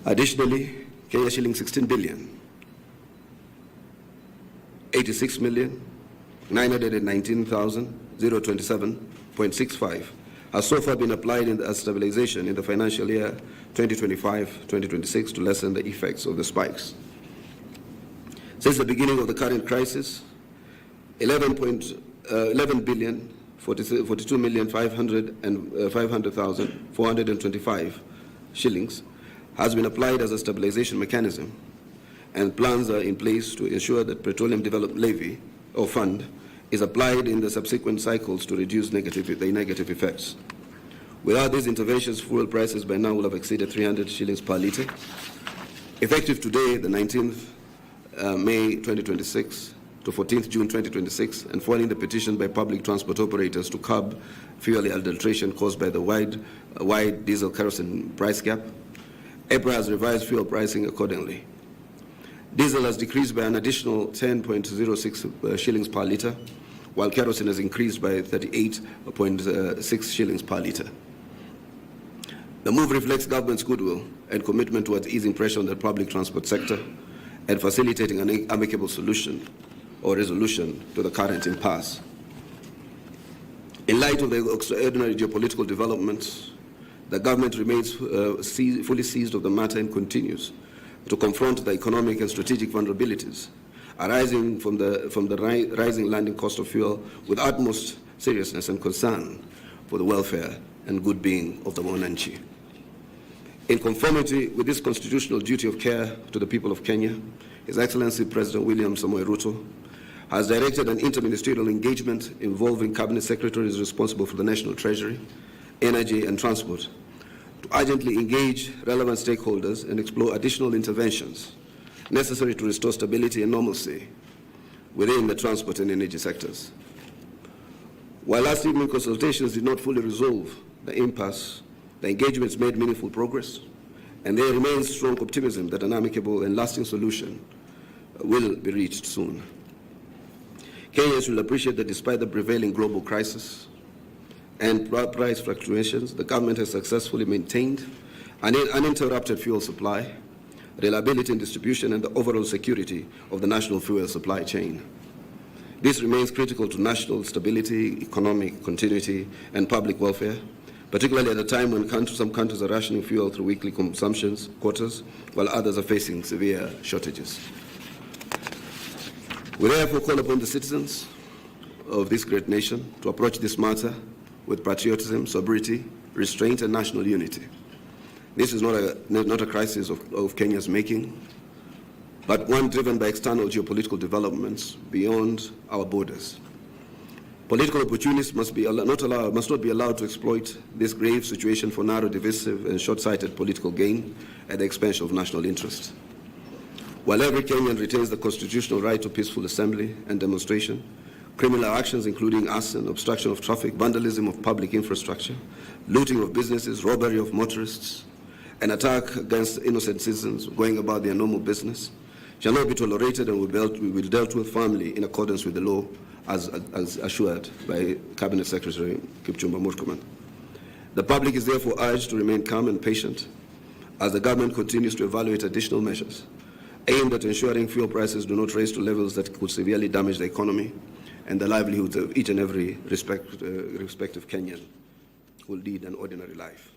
Additionally, Kenya shilling 16 billion, 86,919,027.65 has so far been applied as stabilization in the financial year 2025-2026 to lessen the effects of the spikes. Since the beginning of the current crisis, 11 billion 42,500,425 shillings has been applied as a stabilization mechanism, and plans are in place to ensure that Petroleum Development Levy or fund is applied in the subsequent cycles to reduce the negative effects. Without these interventions, fuel prices by now will have exceeded 300 shillings per litre. Effective today, the 19th May 2026 to 14th June 2026, and following the petition by public transport operators to curb fuel adulteration caused by the wide diesel kerosene price gap, EPRA has revised fuel pricing accordingly. Diesel has decreased by an additional 10.06 shillings per litre, while kerosene has increased by 38.6 shillings per litre. The move reflects government's goodwill and commitment towards easing pressure on the public transport sector and facilitating an amicable solution or resolution to the current impasse. In light of the extraordinary geopolitical developments, the government remains fully seized of the matter and continues to confront the economic and strategic vulnerabilities arising from the rising landing cost of fuel with utmost seriousness and concern for the welfare and good being of the Mwananchi. In conformity with this constitutional duty of care to the people of Kenya, His Excellency President William Samoei Ruto has directed an interministerial engagement involving cabinet secretaries responsible for the National Treasury, Energy and Transport to urgently engage relevant stakeholders and explore additional interventions necessary to restore stability and normalcy within the transport and energy sectors. While last evening consultations did not fully resolve the impasse, the engagements made meaningful progress, and there remains strong optimism that an amicable and lasting solution will be reached soon. Kenyans will appreciate that despite the prevailing global crisis and price fluctuations, the government has successfully maintained an uninterrupted fuel supply, reliability in distribution, and the overall security of the national fuel supply chain. This remains critical to national stability, economic continuity, and public welfare, particularly at a time when some countries are rationing fuel through weekly consumption quotas, while others are facing severe shortages. We therefore call upon the citizens of this great nation to approach this matter with patriotism, sobriety, restraint, and national unity. This is not a crisis of Kenya's making, but one driven by external geopolitical developments beyond our borders. Political opportunists must not be allowed to exploit this grave situation for narrow, divisive, and short-sighted political gain at the expense of national interest. While every Kenyan retains the constitutional right to peaceful assembly and demonstration, criminal actions including arson, obstruction of traffic, vandalism of public infrastructure, looting of businesses, robbery of motorists, and attack against innocent citizens going about their normal business shall not be tolerated and will be dealt with firmly in accordance with the law as assured by Cabinet Secretary Kipchumba Murkomen. The public is therefore urged to remain calm and patient as the government continues to evaluate additional measures aimed at ensuring fuel prices do not rise to levels that could severely damage the economy and the livelihoods of each and every respective Kenyan who will lead an ordinary life.